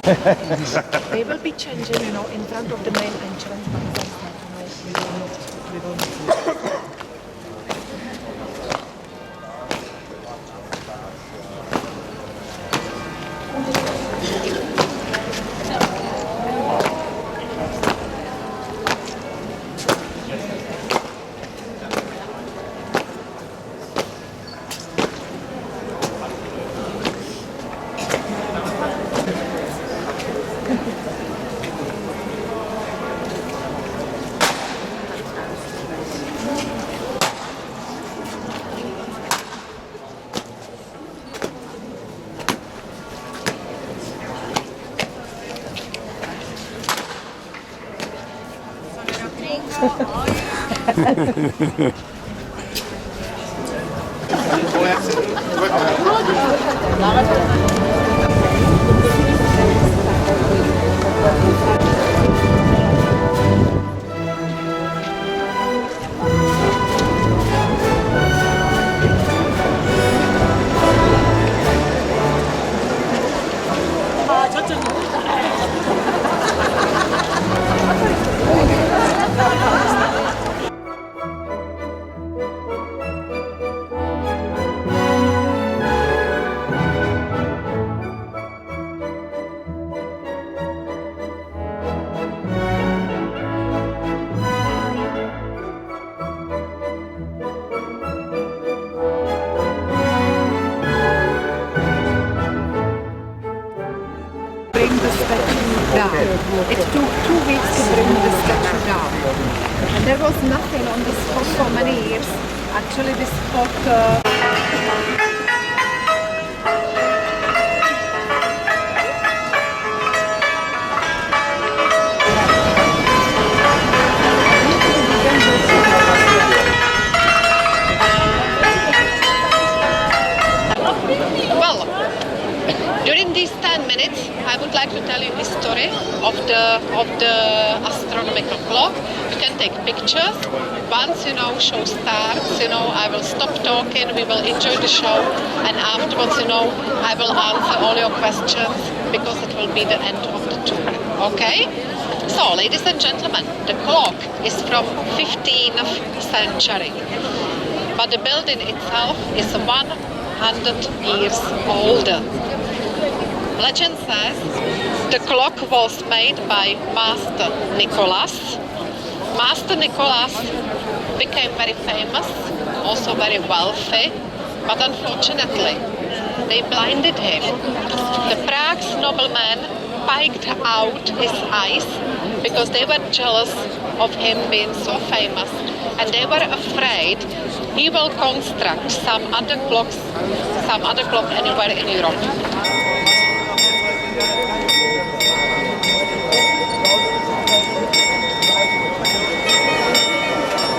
They will be changing, you know, in front of the main entrance, but that's not, you know, we don't see. Bring the statue down. It took 2 weeks to bring the statue down. And there was nothing on this spot for many years. Actually, this spot... Well, during these 10 minutes, I would like to tell you the story of the astronomical clock. You can take pictures. Once, you know, show starts, you know, I will stop talking, we will enjoy the show, and afterwards, you know, I will answer all your questions because it will be the end of the tour. Okay? So, ladies and gentlemen, the clock is from 15th century, but the building itself is 100 years older. Legend says the clock was made by Master Nicholas. Master Nicholas became very famous, also very wealthy, but unfortunately they blinded him. The Prague's noblemen piked out his eyes because they were jealous of him being so famous, and they were afraid he will construct some other clock anywhere in Europe.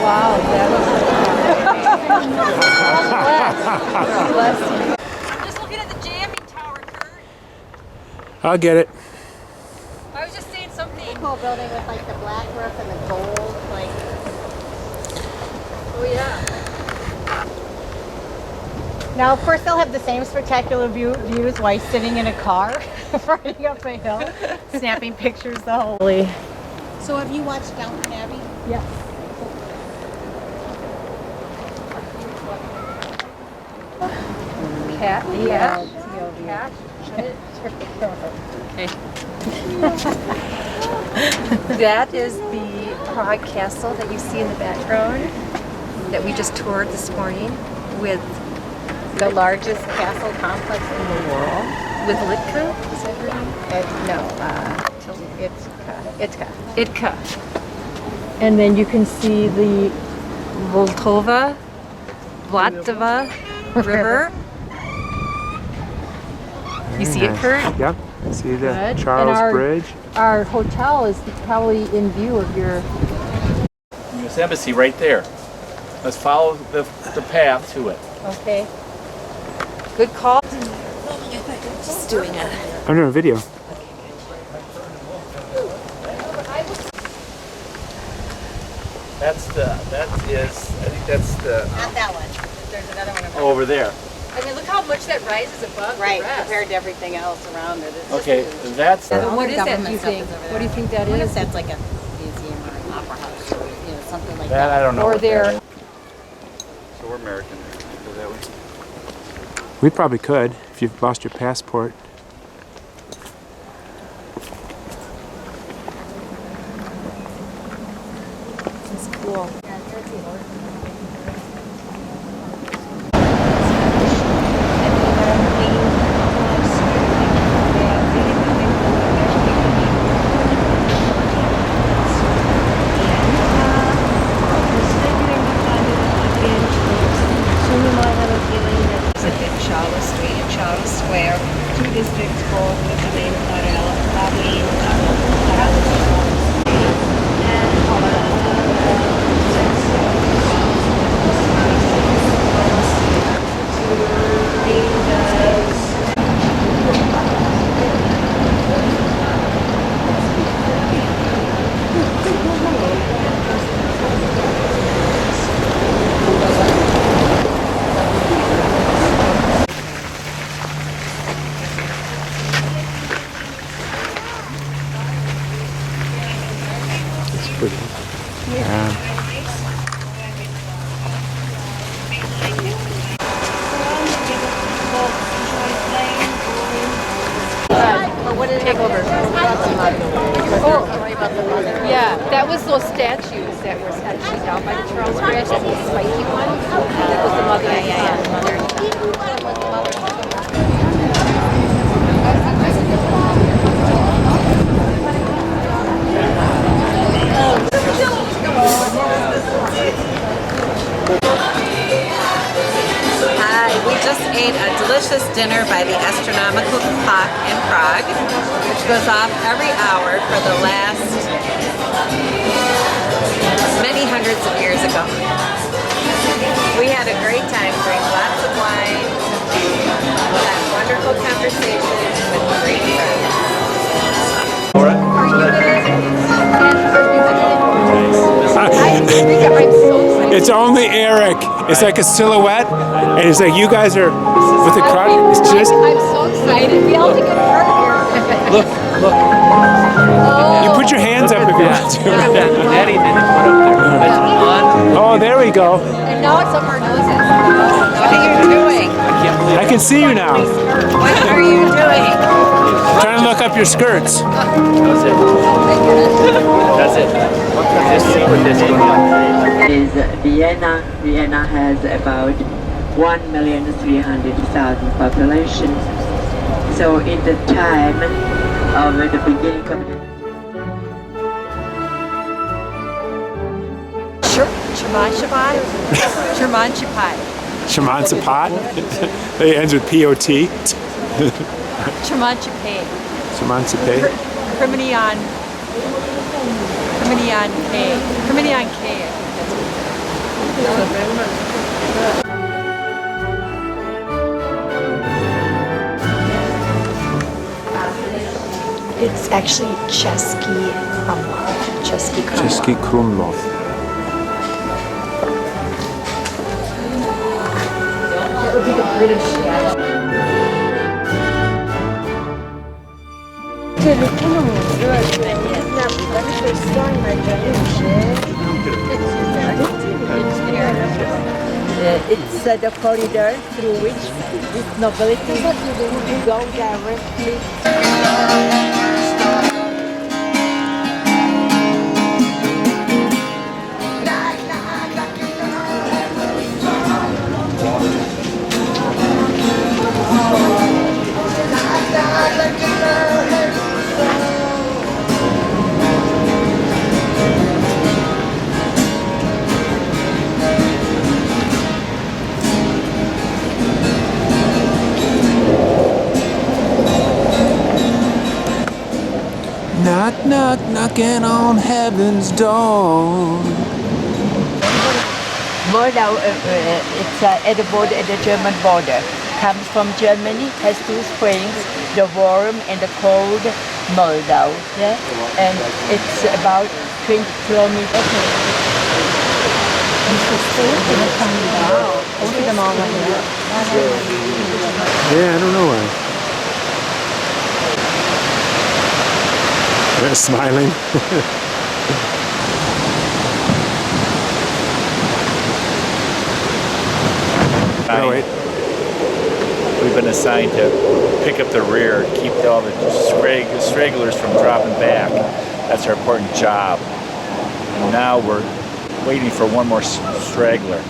Wow, that was bless you. I'm just looking at the jamming tower, Kurt. I'll get it. I was just saying something. Whole building with like the black roof and the gold, like. Oh yeah. Now, of course, they'll have the same spectacular views while sitting in a car, riding up a hill, snapping pictures the whole way. So, have you watched Downton Abbey? Yes. Cat, yeah. Cat. That is the Prague Castle that you see in the background that we just toured this morning with The largest castle complex in the world. with Litka. Is that her name? Itka. And then you can see the Vltava River. You see it, Kurt? Yep. See the Good. Charles And Bridge. Our hotel is probably in view of your... U.S. Embassy right there. Let's follow the path to it. Okay. Good call. Just doing a. I'm doing a video. I think that's the, Not that one. There's another one over there. I mean, look how much that rises above Right, the rest. compared to everything else around it. It's Okay, just, that's What is that, government do you stuff think? is over What do you there. think that I wonder is? if that's like a museum or an opera house or something like that. I that. don't know. Or what that they're- is. So we're American. Is that what- We probably could if you've lost your passport. It's cool. Charles Street and Charles Square, two districts both with the name Karel, Karlín, It's pretty. Yeah. Take over. Yeah, that was those statues that were actually down by the Charles Bridge, that was spiky one. That was the mother and son. Hi, we just ate a delicious dinner by the astronomical clock in Prague, which goes off every hour for the last many hundreds of years ago. We had a great time, drank lots of wine, had wonderful conversations with great friends. It's only Eric. It's like a silhouette, and it's like you guys are with the crowd. It's just I'm so excited. We all take a part here. Look, look. you put your hands up if you want Look at to. that Maddie didn't put up there. That's on. Oh, there we go. And now it's up our noses. What are you doing? I can't believe I can see you now. What are you doing? Trying to look up your skirts. That's it. That's it. Just see what this is. Is Vienna. Vienna has about 1,300,000 population. So in the time of the beginning of the Shaman Sapat. It ends with P-O-T. Tremanchipe. Shaman Sapat. Criminion K. Criminion K, I think that's It's actually Český Krumlov. Český Krumlov. Český Krumlov. That would be the British, yeah. it's the corridor through which this nobility go directly. Knock, knock, knocking on heaven's door. Moldau, it's at the border, at the German border. Comes from Germany, has two springs, the warm and the cold Moldau. Yeah? And it's about 20 kilometers. Interesting. Wow. Both of them all went up. Yeah, I don't know why. They're smiling. Oh, wait. We've been assigned to pick up the rear, keep all the stragglers from dropping back. That's our important job. And now we're waiting for one more straggler.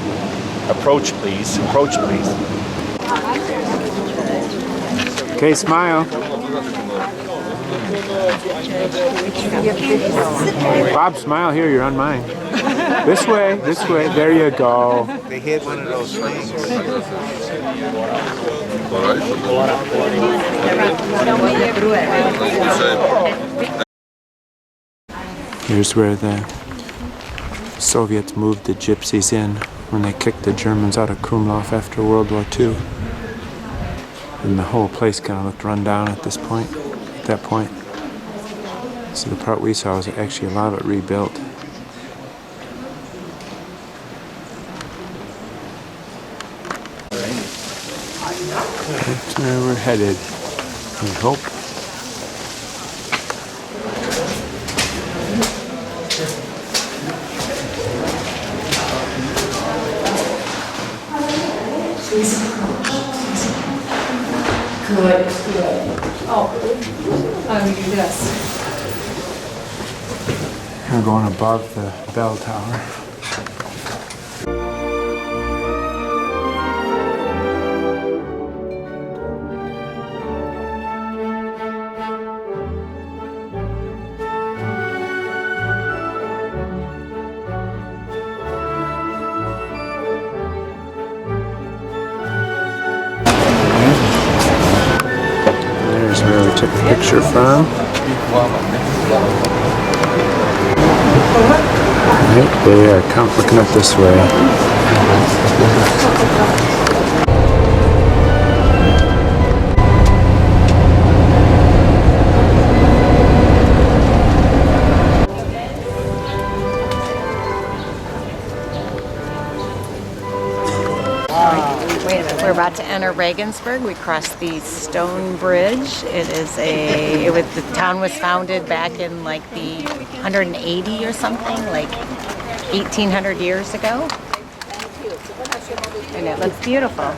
Approach, please. Approach, please. Okay, smile. Bob, smile here. You're on mine. This way, this way. There you go. They hit one of those things. Here's where the Soviets moved the gypsies in when they kicked the Germans out of Krumlov after World War II. And the whole place kind of looked run down at this point, at that point. So the part we saw was actually a lot of it rebuilt. That's where we're headed, we hope. Good, good. Oh, how do we do this? We're going above the bell tower. There's where we took the picture from. Right, they are looking up this way. We're about to enter Regensburg. We crossed the stone bridge. The town was founded back in like the 180 or something, like 1800 years ago. And it looks beautiful.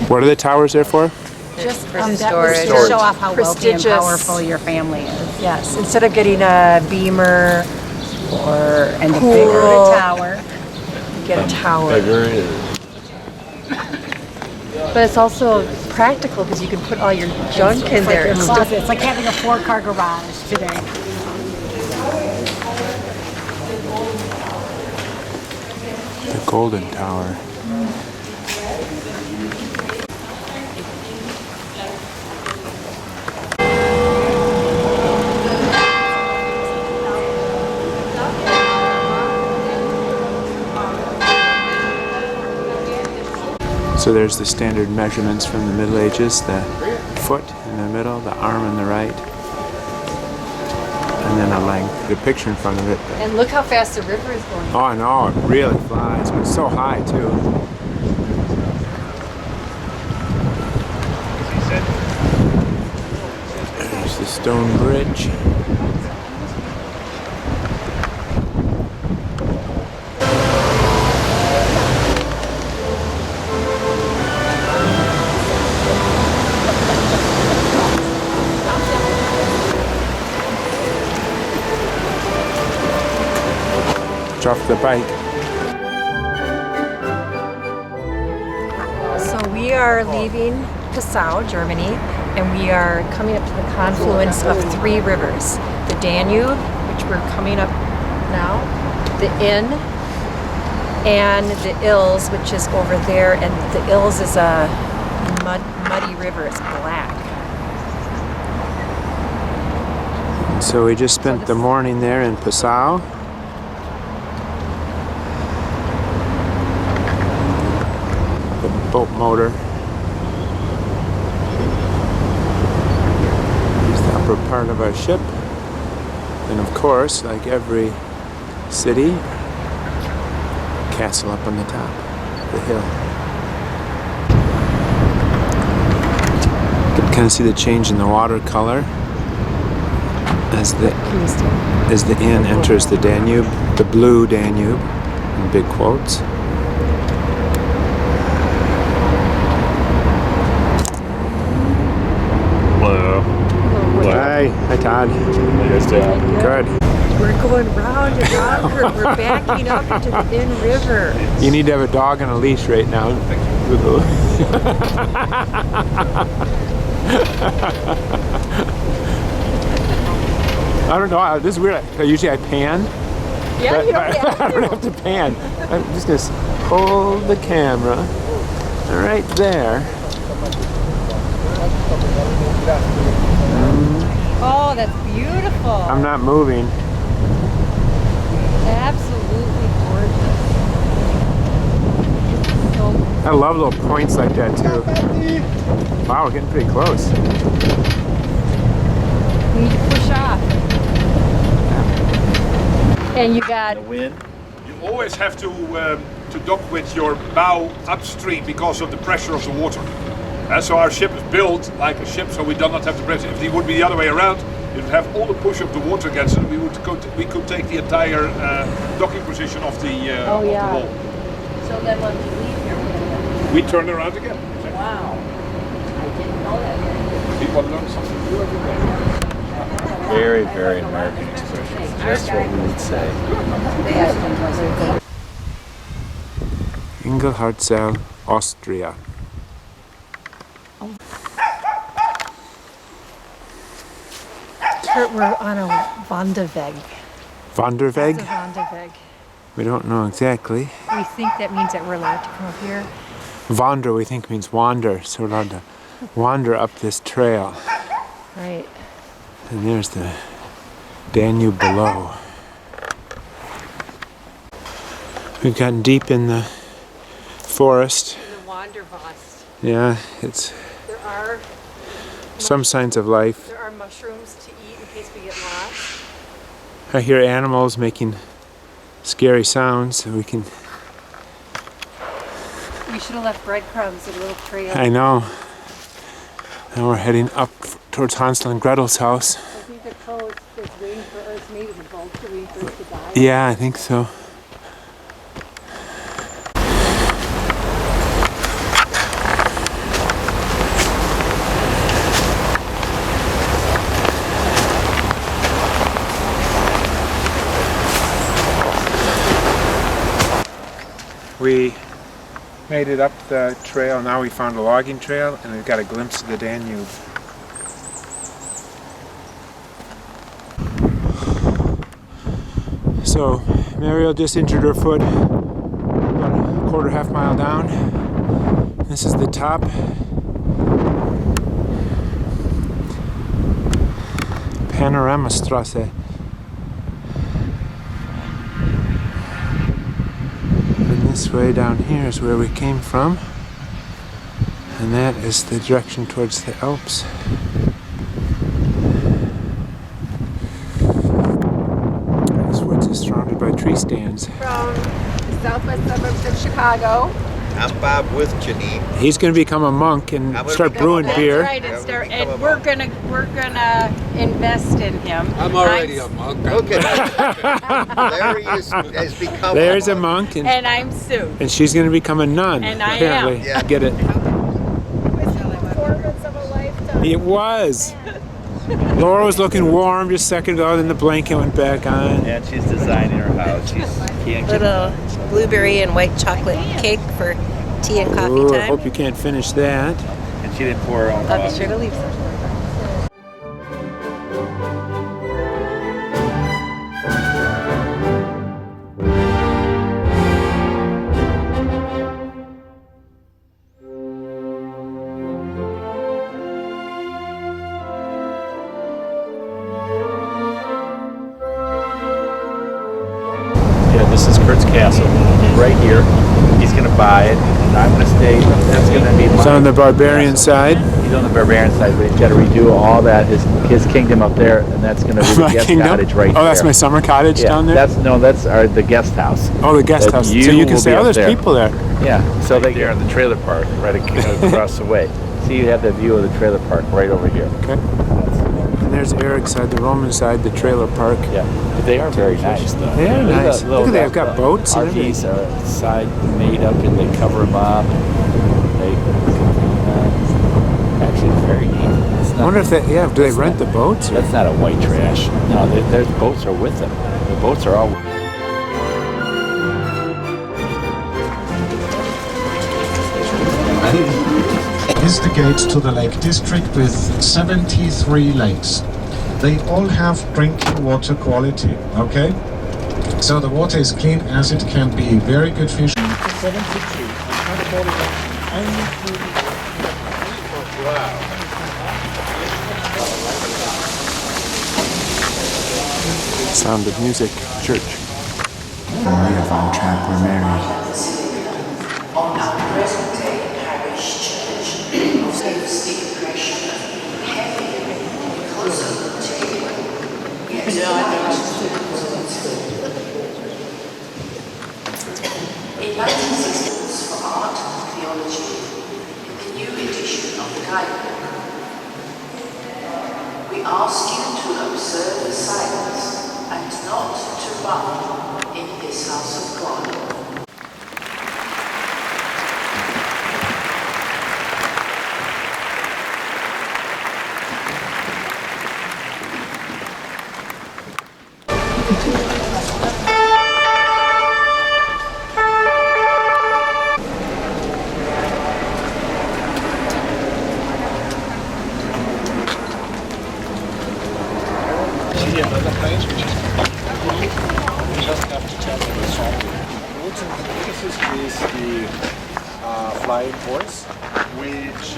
What are the towers there for? Just for that storage. was To show off how wealthy and prestigious. powerful your family is. Yes, instead of getting a beamer or And the pool, bigger the tower. you get a tower. But it's also practical because you can put all your junk in there. It's like having a 4-car garage today. The Golden Tower. So there's the standard measurements from the Middle Ages, the foot in the middle, the arm in the right, and then a length. The picture in front of it. And look how fast the river is going. Oh, I know, it really flies. It's so high, too. There's the stone bridge. Off the bike. So we are leaving Passau, Germany, and we are coming up to the confluence of 3 rivers. The Danube, which we're coming up now, the Inn, and the Ilz, which is over there, and the Ilz is a muddy river, it's black. So we just spent the morning there in Passau. The boat motor. Here's the upper part of our ship. And of course, like every city, castle up on the top of the hill. You can kind of see the change in the water color as the inn enters the Danube, the blue Danube, in big quotes. Hello. Hi, hi Todd. How you guys doing? Good. We're going round and round. We're backing up into the Inn River. You need to have a dog on a leash right now. I don't know. This is weird. Usually I pan. Yeah, But you don't have I don't have to pan. I'm just gonna hold the camera right there. Oh, that's beautiful. I'm not moving. Absolutely gorgeous. So I love little points like that too. Wow, we're getting pretty close. we need to push off. And you got The wind. You always have to dock with your bow upstream because of the pressure of the water. So our ship is built like a ship, so we do not have the pressure. If it would be the other way around, it would have all the push of the water against it. We could take the entire docking position of the wall. So then when we leave here, We turn around again. wow. I didn't know that. People learn something new every day. Very, very American expression. Just what we would say. Ingelhardzell, Austria. We're on a Wanderweg. Wanderweg? It's a Wanderweg. We don't know exactly. We think that means that we're allowed to come up here. Wander we think means wander, so we're allowed to wander up this trail. Right. And there's the Danube below. We've gotten deep in the forest. The Wanderwast. Yeah, it's There are some signs of life. There are mushrooms to eat in case we get lost. I hear animals making scary sounds, so we can... We should have left breadcrumbs and a little trail. I know. Now we're heading up towards Hansel and Gretel's house. I think the crow is waiting for us, maybe the vulture waiting for us to die. Yeah, I think so. We made it up the trail. Now we found a logging trail and we've got a glimpse of the Danube. So Mariel just injured her foot about a quarter, half mile down. This is the top. Panoramastrasse. This way down here is where we came from, and that is the direction towards the Alps. This woods is surrounded by tree stands. From the southwest suburbs of Chicago. I'm Bob with Janine. He's going to become a monk and start brewing beer. Right, and we're gonna invest in him. I'm already a monk. Okay. Larry has become There's a a monk, And I'm Sue. and she's going to become a nun. And I apparently. am. Yeah. Get it? Performance of a lifetime. It was. Laura was looking warm just a second ago, then the blanket went back on. And she's designing her house. She can't get Little blueberry and white chocolate cake for tea and coffee Ooh, I time. hope you can't finish that. and she didn't pour her own I'll be coffee. sure to leave some. This is Kurt's castle, right here. He's going to buy it, and I'm going to stay. That's going to be It's on the barbarian side. He's on the barbarian side, but he's got to redo all that, his kingdom up there, and that's going to be the guest cottage right there. Oh, that's my summer cottage down there? That's the guest house. Oh, the guest house. So you can say, oh, there's people there. Yeah, so they're in the trailer park right across the way. See, you have the view of the trailer park right over here. Okay. And there's Eric's side, the Roman side, the trailer park. Yeah, but they are very nice, though. They are nice. Look at that, they've got boats and everything. RVs are side made up, and they cover them up. Actually, it's very neat. I wonder if they, do they rent the boats? That's not a white trash. No, their boats are with them. The boats are all. Is the gate to the Lake District with 73 lakes. They all have drinking water quality, okay? So the water is clean as it can be. Very good fish. Sound of Music Church. We have on track, we're married. On our present-day parish church, gives the impression of being heavy because of the material, yet in 1960s for art and theology, in the new edition of the guidebook, we ask you to observe the silence and not to run in this house of God. Is the flying horse, which is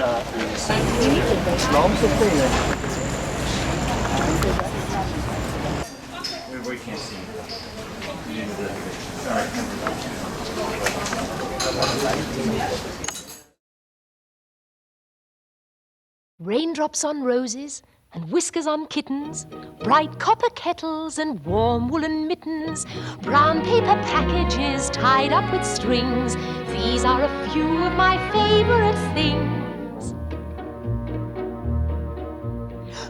We can't see. Raindrops on roses and whiskers on kittens, bright copper kettles and warm woolen mittens, brown paper packages tied up with strings. These are a few of my favorite things.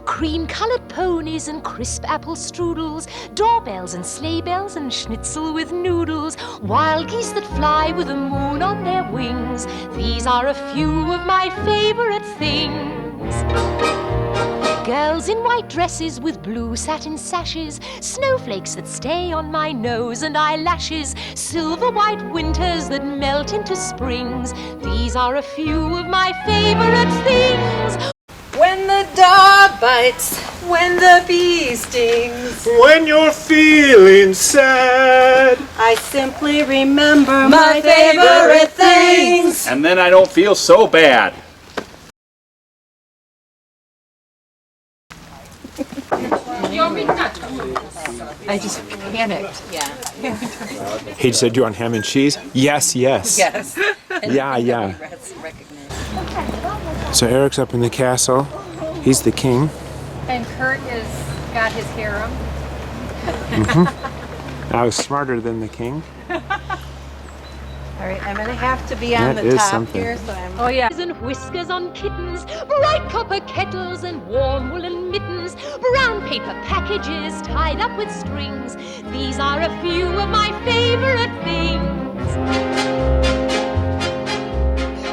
Cream-colored ponies and crisp apple strudels, doorbells and sleigh bells and schnitzel with noodles, wild geese that fly with the moon on their wings. These are a few of my favorite things. Girls in white dresses with blue satin sashes, snowflakes that stay on my nose and eyelashes, silver white winters that melt into springs. These are a few of my favorite things. When the dog bites, when the bee stings, when you're feeling sad, I simply remember my favorite things. And then I don't feel so bad. I just panicked. Yeah. He said, do you want ham and cheese? Yes, yes. Yes. Yeah. So Eric's up in the castle. He's the king. And Kurt is got his harem. I was smarter than the king. All right, I'm gonna have to be on That the is top something. here, so I'm. Oh yeah. And whiskers on kittens, bright copper kettles and warm woolen mittens, brown paper packages tied up with strings. These are a few of my favorite things.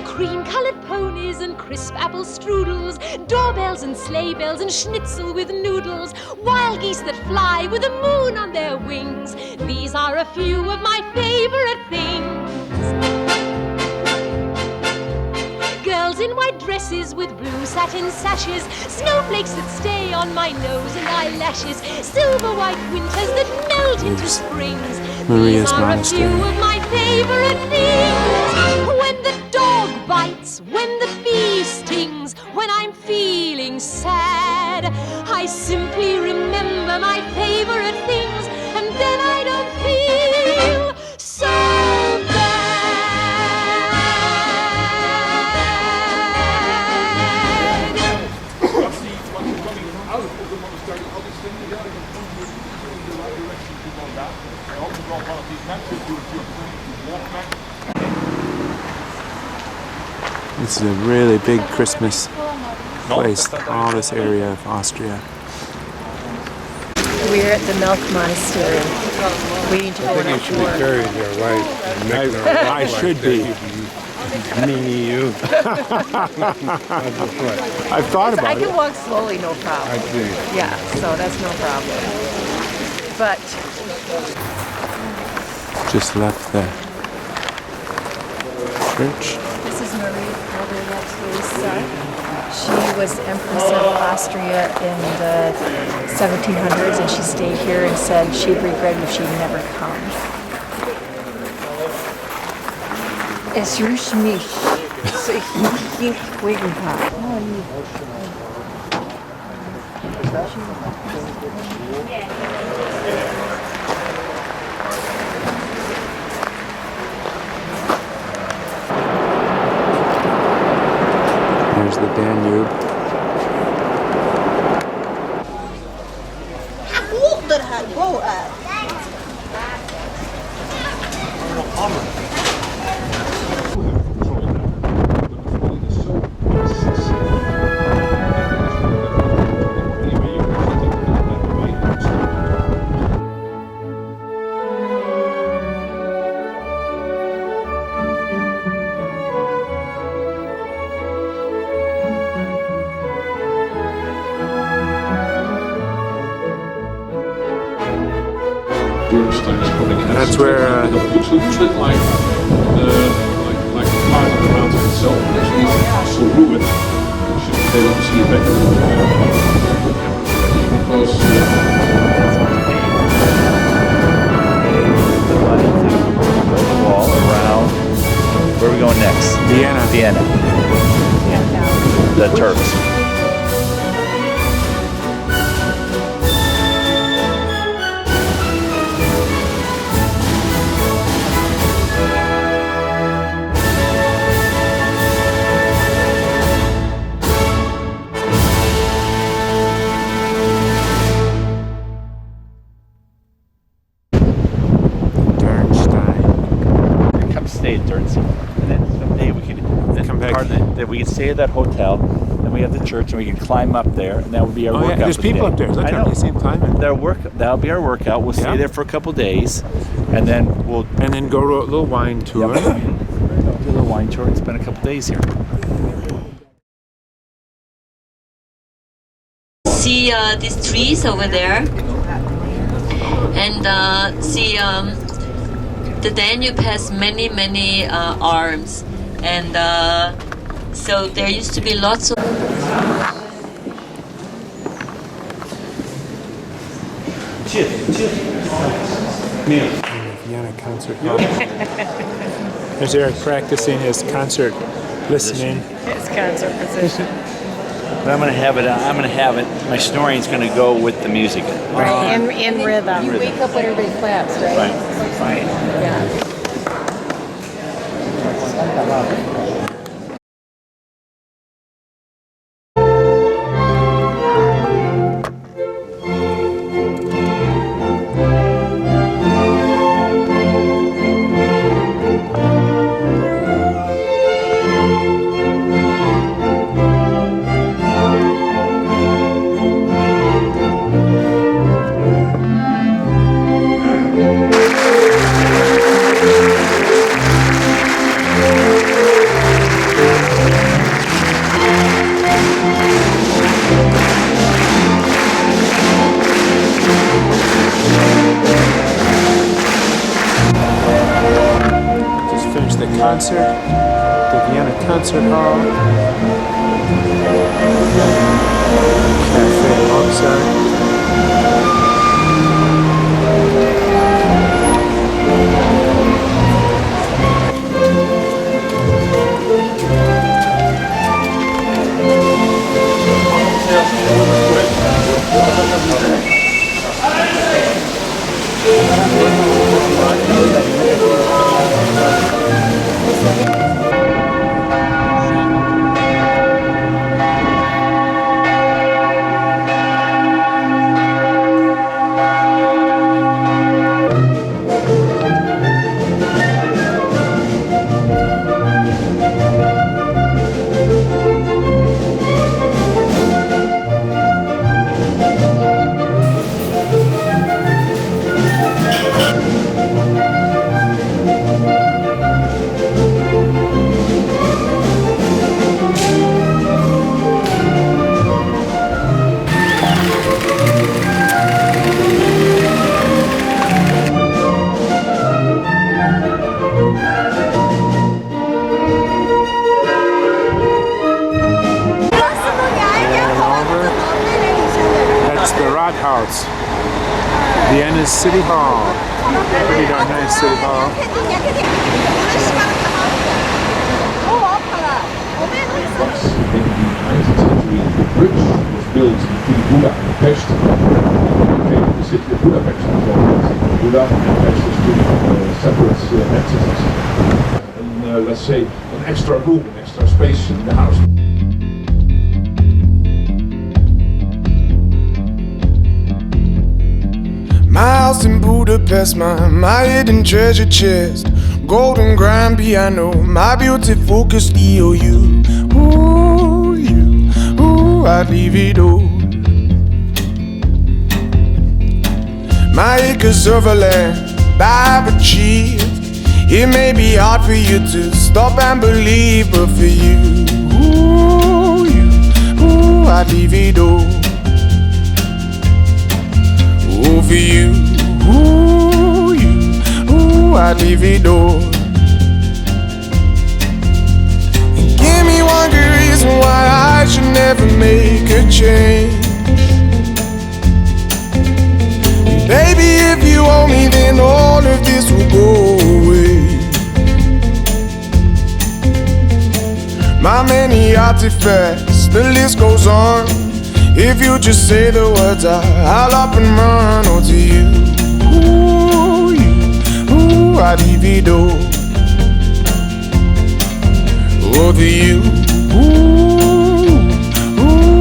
Cream-colored ponies and crisp apple strudels, doorbells and sleigh bells and schnitzel with noodles, wild geese that fly with the moon on their wings. These are a few of my favorite things. Girls in white dresses with blue satin sashes, snowflakes that stay on my nose and eyelashes, silver white winters that melt into springs. Maria's These are monastery. a few of my favorite things. When the dog bites, when the bee stings, when I'm feeling sad, I simply remember my favorite things, and then I don't feel alles op de monasterie, al die dingen, ja, ik heb ongeveer in the right direction to go down. I also got one of these maps if you're planning to walk back. This is a really big Christmas place, all this area of Austria. We're at the Milk Monastery, waiting to go on our tour. Carrying your wife. I should be. Me, you. I've thought about I it. can walk slowly, no problem. I see. Yeah, so that's no problem. But Just left the church. this is Marie Gabriela Teresa. She was Empress of Austria in the 1700s, and she stayed here and said she'd regret if she'd never come. Es riecht mich. So ich wegen haar. There's the Danube. That's where it looks a little bit like a part of the mountain itself. Actually, it's also ruined. You should be able to see it better because the wall around. Where are we going next? Vienna. Vienna. The Turks. Stay at Derncy, and then someday we could come back. That we could stay at that hotel, and we have the church, and we can climb up there, and that would be our workout. There's for the people day. up there. Look I at know. them. You see them climbing. That'll be our workout. We'll stay there for a couple days, and then we'll go to a little wine tour. Do a little wine tour and spend a couple days here. See these trees over there, and see. The Danube has many arms, and so there used to be lots of. Vienna concert hall. There's Eric practicing his concert listening. His concert position. But I'm gonna have it. My snoring's gonna go with the music. In rhythm. You wake up when everybody claps, right? Right. Yeah. Concert, the Vienna Concert Hall, Cafe Mozart. House. Vienna's City Hall. Pretty darn nice City Hall. Once in the 19th century, the bridge was built between Budapest and became the city of Budapest. So Budapest and Pest is two separate entities. And let's say an extra room, an extra space in the house. My house in Budapest, my hidden treasure chest, golden grand piano, my beautiful Castillo. I'd leave it all. My acres of land I've achieved. It may be hard for you to stop and believe, but for you, I'd leave it all. Oh, for you, I'd leave it all. Give me one good reason why I should never make a change. Baby, if you owe me, then all of this will go away. My many artifacts, the list goes on. If you just say the words, I'll up and run. Oh, to you, I'd leave it all. Oh, to you,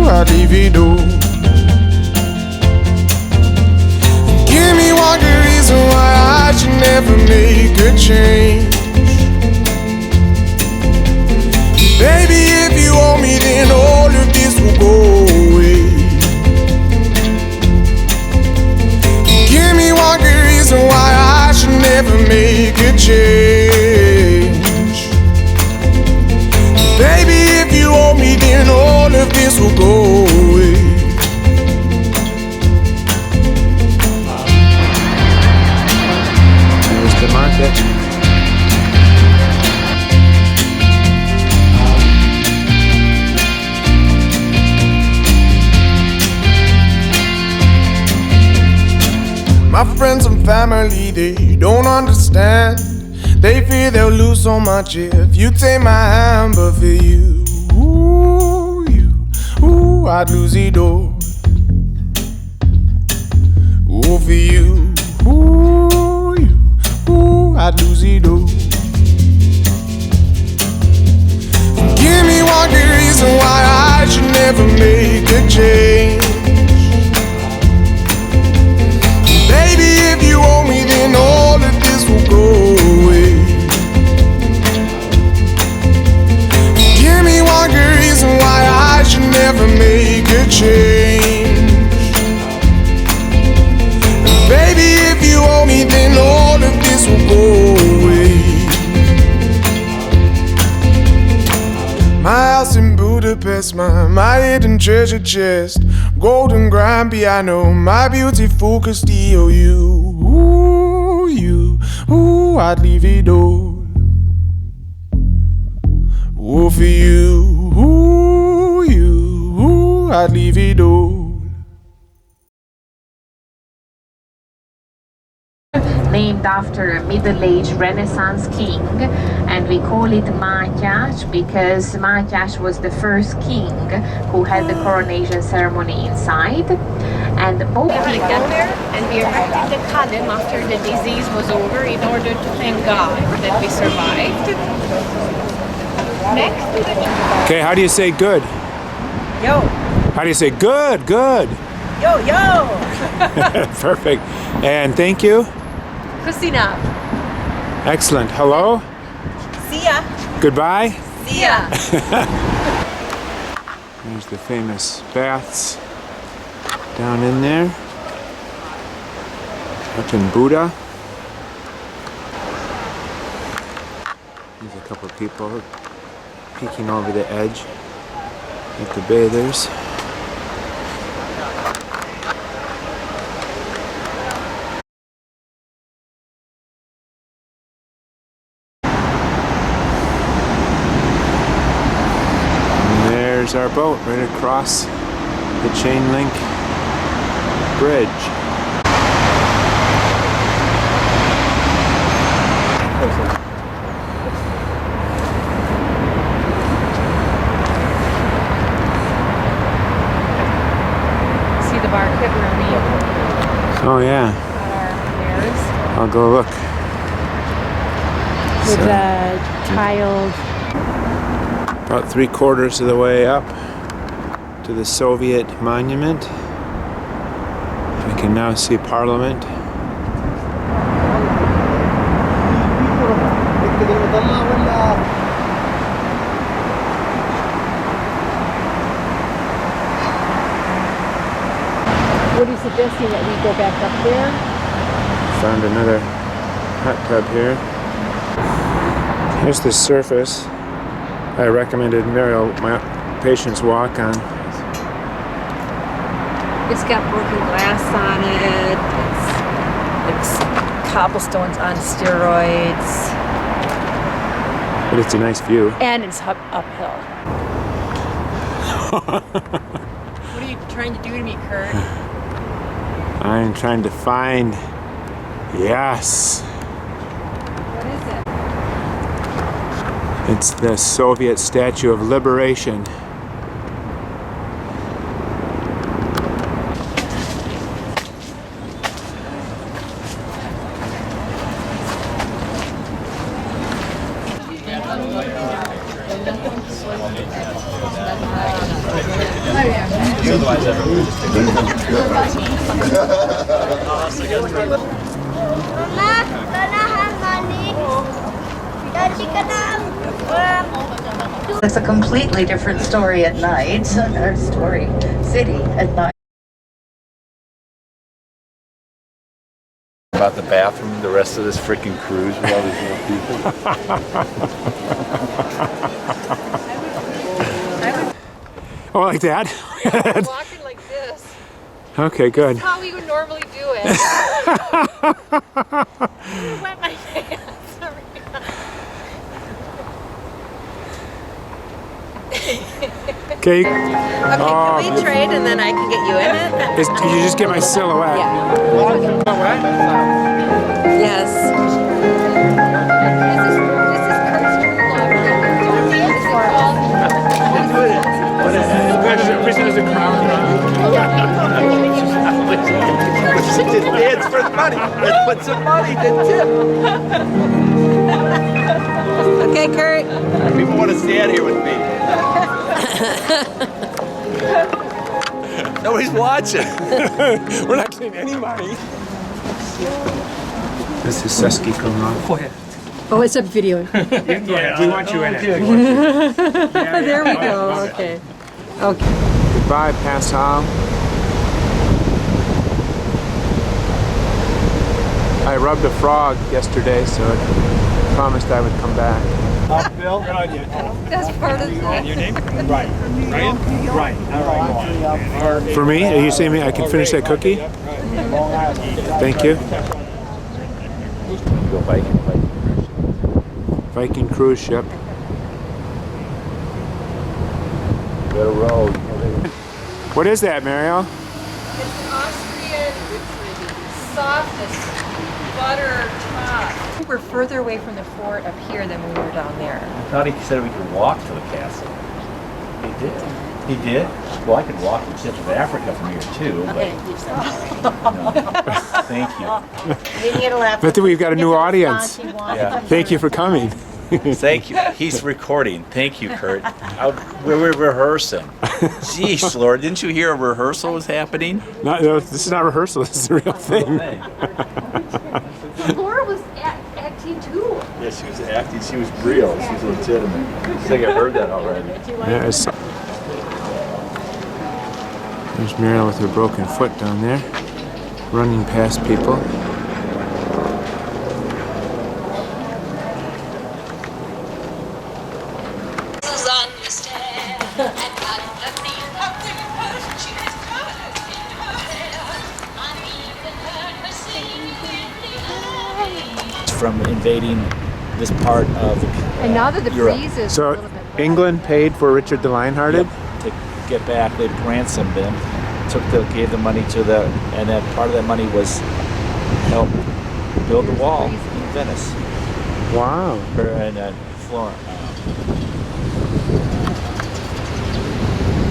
I'd leave it all. Give me one good reason why I should never make a change. Baby, if you owe me, then all of this will go away. Give me one good reason why I should never make a change. Baby, if you owe me, then all of this will go away. There's the market. My friends and family, they don't understand. They fear they'll lose so much if you take my hand. But for you, I'd lose it all. Oh, for you, I'd lose it all. Give me one good reason why I should never make a change. Baby, if you owe me, then all of this will go away. Give me one good reason why I should never make a change. Baby, if you owe me, then all of this will go away. My house in Budapest, my hidden treasure chest, golden grand piano, my beautiful Castillo. I'd leave it all. Oh, for you, I'd leave it all. Named after a middle-aged Renaissance king, and we call it Mátyás because Mátyás was the first king who had the coronation ceremony inside. And both we got there and we erected the column after the disease was over in order to thank God that we survived. Next to the... Okay, how do you say good? Yo. How do you say good? Good. Yo, yo. Perfect. And thank you. Christina. Excellent. Hello. See ya. Goodbye. See ya. There's the famous baths down in there. Up in Buda. There's a couple of people peeking over the edge at the bathers. And there's our boat right across the chain link bridge. See the market where we Oh yeah, got our wares I'll go look. with So, tiled. about 3/4 of the way up to the Soviet monument. I can now see Parliament. What are you suggesting that we go back up there? Found another hot tub here. Here's the surface I recommended Muriel, my patients, walk on. It's got broken glass on it. It's cobblestones on steroids. But it's a nice view. And it's uphill. What are you trying to do to me, Kurt? I'm trying to find, yes. What is it? It's the Soviet Statue of Liberation. It's a completely different story at night, our story city at night. About the bathroom, the rest of this freaking cruise with all these little people. Oh, like that? Walking like this. Okay, good. That's how we would normally do it. Wet my pants. Okay. Okay, can we trade and then I can get you in it? Can you just get my silhouette? Yes. She did dance for the money. Let's put some money to tip. Okay, Kurt. People want to stand here with me. Nobody's watching. We're not getting any money. This is Seski Kumla. Oh, it's a video. Yeah, we want you in it. There we go. Okay. Okay. Goodbye, Passau. I rubbed a frog yesterday, so I promised I would come back. Bill, good on you. That's part of it. And your name? Right. Ryan? Right. All right. For me? Are you saying me I can finish that cookie? Thank you. Go Viking cruise ship. Better row. What is that, Mariel? It's Austrian softest butter top. We're further away from the fort up here than we were down there. I thought he said we could walk to the castle. He did. He did? Well, I could walk the tip of Africa from here too, but no. Thank you. But we've got a new audience. Yeah. Thank you for coming. Thank you. He's recording. Thank you, Kurt. We're rehearsing. Jeez, Lord, didn't you hear a rehearsal was happening? No, this is not rehearsal. This is the real thing. Laura was acting too. Yeah, she was acting. She was real. She was legitimate. I think I heard that already. Yeah, there's Mariel with her broken foot down there, running past people. From invading this part of And now that the Europe. breeze is So England paid for Richard the Lionhearted? Yep, to get back. They ransomed them gave the money to the, and that part of that money was help build the wall in Venice. Wow. And Florence.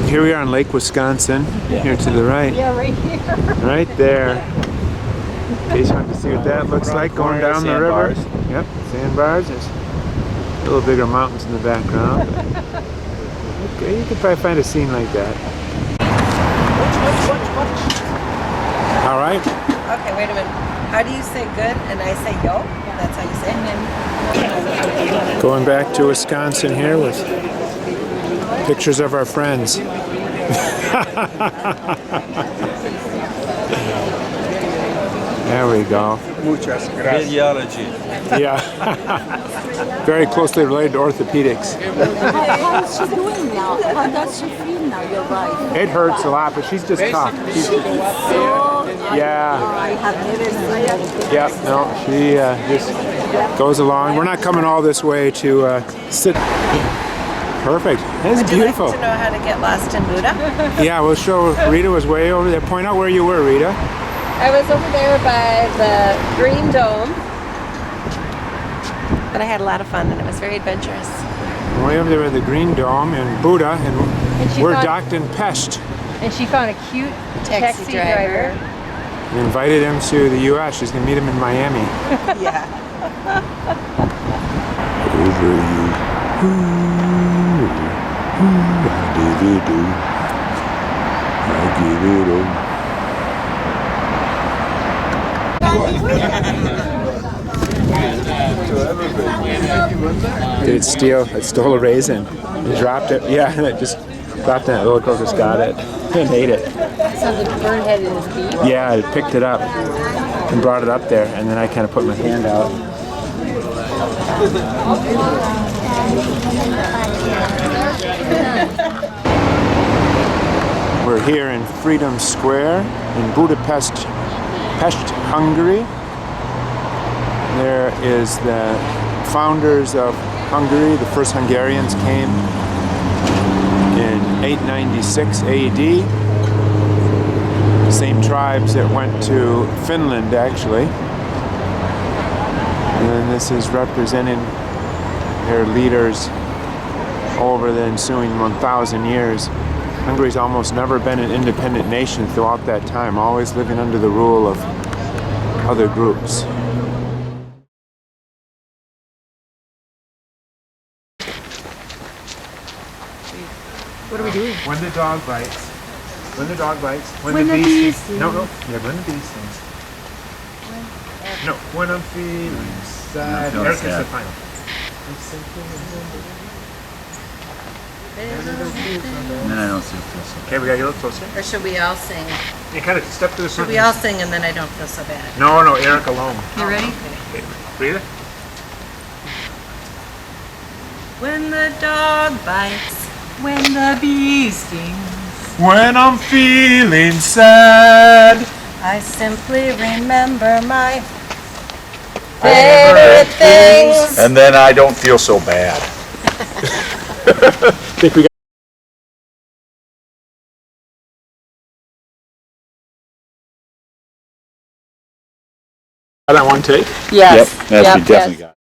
Here we are in Lake Wisconsin, here to the right. Yeah, right here. Right there. In case you want to see what that looks like going down the river. Yep, sandbars. There's a little bigger mountains in the background. Okay, you could probably find a scene like that. All right. Okay, wait a minute. How do you say good and I say yo? That's how you say it. Going back to Wisconsin here with pictures of our friends. There we go. Muchas gracias. Radiology. Yeah. Very closely related to orthopedics. How is she doing now? How does she feel now, your wife? It hurts a lot, but she's just tough. She is so... Yeah. I have never seen her. Yep, no, she just goes along. We're not coming all this way to sit. Perfect. That's beautiful. Would you like to know how to get lost in Buda? Yeah, we'll show. Rita was way over there. Point out where you were, Rita. I was over there by the Green Dome. But I had a lot of fun and it was very adventurous. Way over there by the Green Dome in Buda, and we're docked in Pest. And she found a cute taxi driver. We invited him to the U.S. She's going to meet him in Miami. Yeah. Over you. Did it steal? It stole a raisin. It dropped it. Yeah, it just dropped it. The little girl just got it and ate it. So the bird had it in his beak? Yeah, it picked it up and brought it up there, and then I kind of put my hand out. We're here in Freedom Square in Budapest, Hungary. There is the founders of Hungary. The first Hungarians came in 896 AD. Same tribes that went to Finland, actually. And then this is representing their leaders over the ensuing 1,000 years. Hungary's almost never been an independent nation throughout that time, always living under the rule of other groups. What are we doing? When the dog bites. When the dog bites. When the bee stings. No. Yeah, when the bee stings. No, when I'm feeling sad. feeling Erica's sad. the final. And then I don't feel so. Okay, we gotta get a little closer. Or should we all sing? You kind of step to the Should front. we all sing and then I don't feel so bad? No, Eric alone. You ready? Okay. Rita? When the dog bites, when the bee stings, When I'm feeling sad, I simply remember my favorite things. And then I don't feel so bad. think we got that one take? Yes. Yep, we definitely got it.